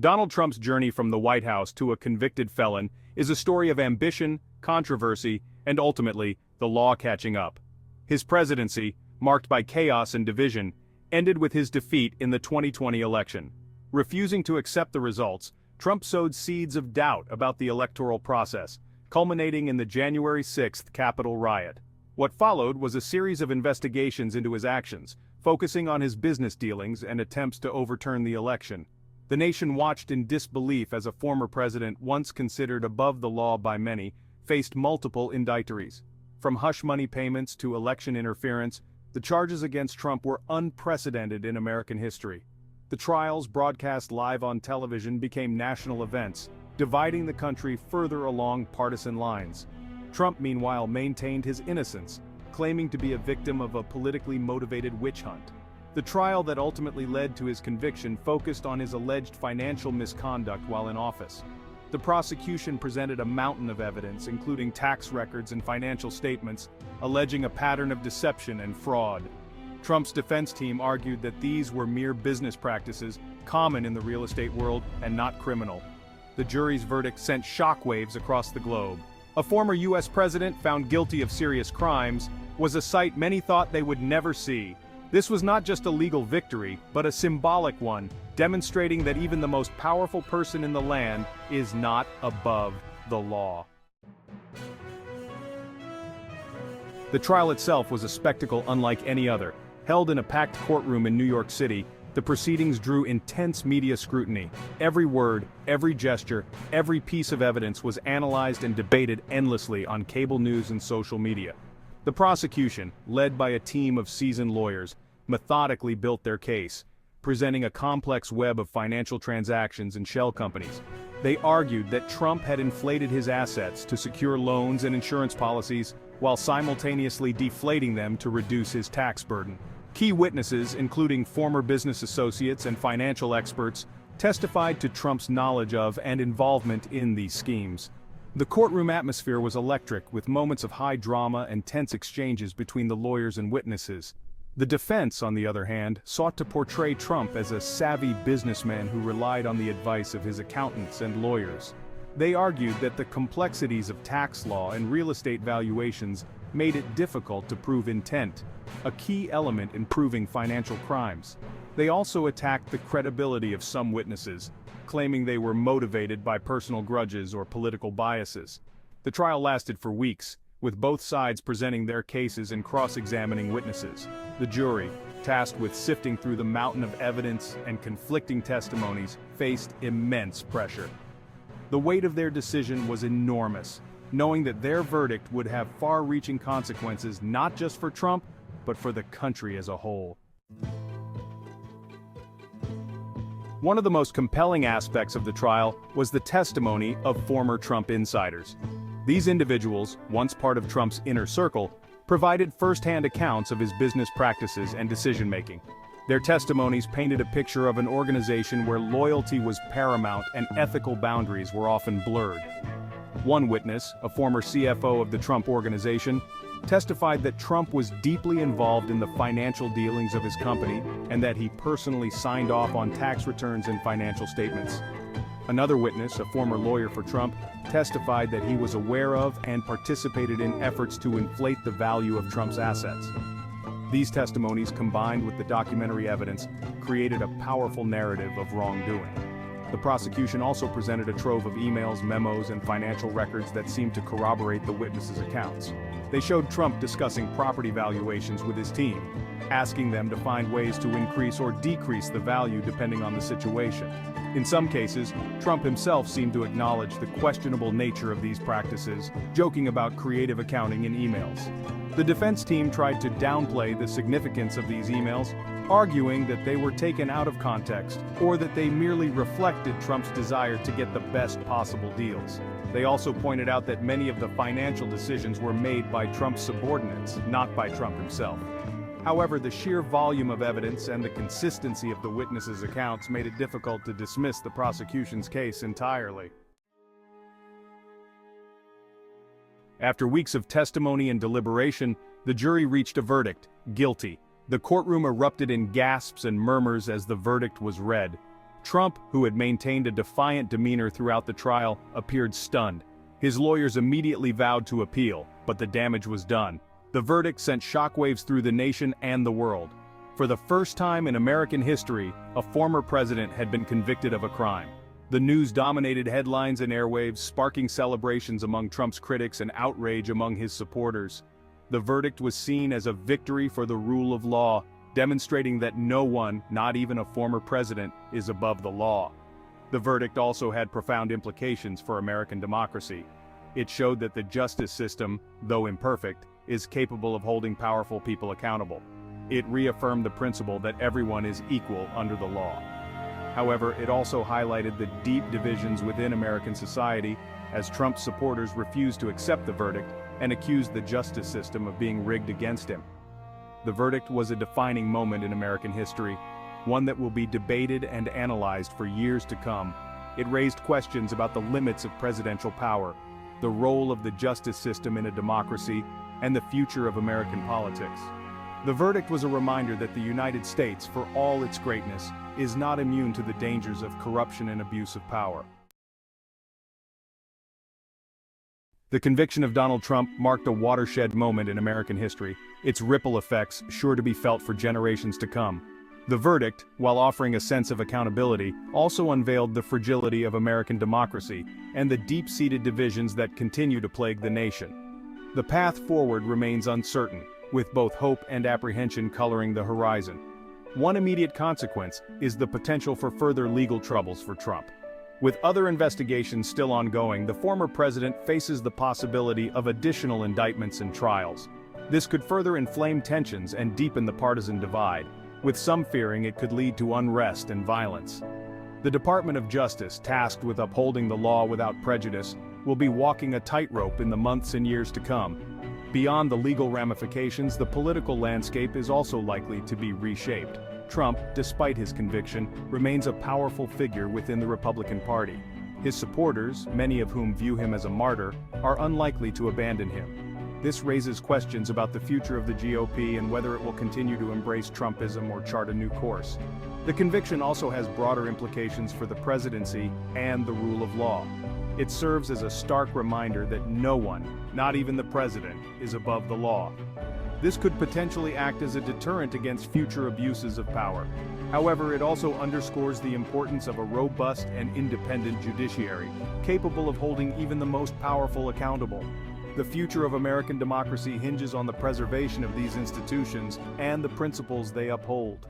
Donald Trump's journey from the White House to a convicted felon is a story of ambition, controversy, and ultimately, the law catching up. His presidency, marked by chaos and division, ended with his defeat in the 2020 election. Refusing to accept the results, Trump sowed seeds of doubt about the electoral process, culminating in the January 6 Capitol riot. What followed was a series of investigations into his actions, focusing on his business dealings and attempts to overturn the election. The nation watched in disbelief as a former president, once considered above the law by many, faced multiple indictments. From hush money payments to election interference, the charges against Trump were unprecedented in American history. The trials, broadcast live on television, became national events, dividing the country further along partisan lines. Trump, meanwhile, maintained his innocence, claiming to be a victim of a politically motivated witch hunt. The trial that ultimately led to his conviction focused on his alleged financial misconduct while in office. The prosecution presented a mountain of evidence, including tax records and financial statements, alleging a pattern of deception and fraud. Trump's defense team argued that these were mere business practices, common in the real estate world and not criminal. The jury's verdict sent shockwaves across the globe. A former U.S. president found guilty of serious crimes was a sight many thought they would never see. This was not just a legal victory, but a symbolic one, demonstrating that even the most powerful person in the land is not above the law. The trial itself was a spectacle unlike any other. Held in a packed courtroom in New York City, the proceedings drew intense media scrutiny. Every word, every gesture, every piece of evidence was analyzed and debated endlessly on cable news and social media. The prosecution, led by a team of seasoned lawyers, methodically built their case, presenting a complex web of financial transactions and shell companies. They argued that Trump had inflated his assets to secure loans and insurance policies, while simultaneously deflating them to reduce his tax burden. Key witnesses, including former business associates and financial experts, testified to Trump's knowledge of and involvement in these schemes. The courtroom atmosphere was electric, with moments of high drama and tense exchanges between the lawyers and witnesses. The defense, on the other hand, sought to portray Trump as a savvy businessman who relied on the advice of his accountants and lawyers. They argued that the complexities of tax law and real estate valuations made it difficult to prove intent, a key element in proving financial crimes. They also attacked the credibility of some witnesses, claiming they were motivated by personal grudges or political biases. The trial lasted for weeks, with both sides presenting their cases and cross-examining witnesses. The jury, tasked with sifting through the mountain of evidence and conflicting testimonies, faced immense pressure. The weight of their decision was enormous, knowing that their verdict would have far-reaching consequences not just for Trump, but for the country as a whole. One of the most compelling aspects of the trial was the testimony of former Trump insiders. These individuals, once part of Trump's inner circle, provided first-hand accounts of his business practices and decision-making. Their testimonies painted a picture of an organization where loyalty was paramount and ethical boundaries were often blurred. One witness, a former CFO of the Trump Organization, testified that Trump was deeply involved in the financial dealings of his company and that he personally signed off on tax returns and financial statements. Another witness, a former lawyer for Trump, testified that he was aware of and participated in efforts to inflate the value of Trump's assets. These testimonies, combined with the documentary evidence, created a powerful narrative of wrongdoing. The prosecution also presented a trove of emails, memos, and financial records that seemed to corroborate the witnesses' accounts. They showed Trump discussing property valuations with his team, asking them to find ways to increase or decrease the value depending on the situation. In some cases, Trump himself seemed to acknowledge the questionable nature of these practices, joking about creative accounting in emails. The defense team tried to downplay the significance of these emails, arguing that they were taken out of context, or that they merely reflected Trump's desire to get the best possible deals. They also pointed out that many of the financial decisions were made by Trump's subordinates, not by Trump himself. However, the sheer volume of evidence and the consistency of the witnesses' accounts made it difficult to dismiss the prosecution's case entirely. After weeks of testimony and deliberation, the jury reached a verdict: guilty. The courtroom erupted in gasps and murmurs as the verdict was read. Trump, who had maintained a defiant demeanor throughout the trial, appeared stunned. His lawyers immediately vowed to appeal, but the damage was done. The verdict sent shockwaves through the nation and the world. For the first time in American history, a former president had been convicted of a crime. The news dominated headlines and airwaves, sparking celebrations among Trump's critics and outrage among his supporters. The verdict was seen as a victory for the rule of law, demonstrating that no one, not even a former president, is above the law. The verdict also had profound implications for American democracy. It showed that the justice system, though imperfect, is capable of holding powerful people accountable. It reaffirmed the principle that everyone is equal under the law. However, it also highlighted the deep divisions within American society, as Trump's supporters refused to accept the verdict and accused the justice system of being rigged against him. The verdict was a defining moment in American history, one that will be debated and analyzed for years to come. It raised questions about the limits of presidential power, the role of the justice system in a democracy, and the future of American politics. The verdict was a reminder that the United States, for all its greatness, is not immune to the dangers of corruption and abuse of power. The conviction of Donald Trump marked a watershed moment in American history, its ripple effects sure to be felt for generations to come. The verdict, while offering a sense of accountability, also unveiled the fragility of American democracy and the deep-seated divisions that continue to plague the nation. The path forward remains uncertain, with both hope and apprehension coloring the horizon. One immediate consequence is the potential for further legal troubles for Trump. With other investigations still ongoing, the former president faces the possibility of additional indictments and trials. This could further inflame tensions and deepen the partisan divide, with some fearing it could lead to unrest and violence. The Department of Justice, tasked with upholding the law without prejudice, will be walking a tightrope in the months and years to come. Beyond the legal ramifications, the political landscape is also likely to be reshaped. Trump, despite his conviction, remains a powerful figure within the Republican Party. His supporters, many of whom view him as a martyr, are unlikely to abandon him. This raises questions about the future of the GOP and whether it will continue to embrace Trumpism or chart a new course. The conviction also has broader implications for the presidency and the rule of law. It serves as a stark reminder that no one, not even the president, is above the law. This could potentially act as a deterrent against future abuses of power. However, it also underscores the importance of a robust and independent judiciary, capable of holding even the most powerful accountable. The future of American democracy hinges on the preservation of these institutions and the principles they uphold.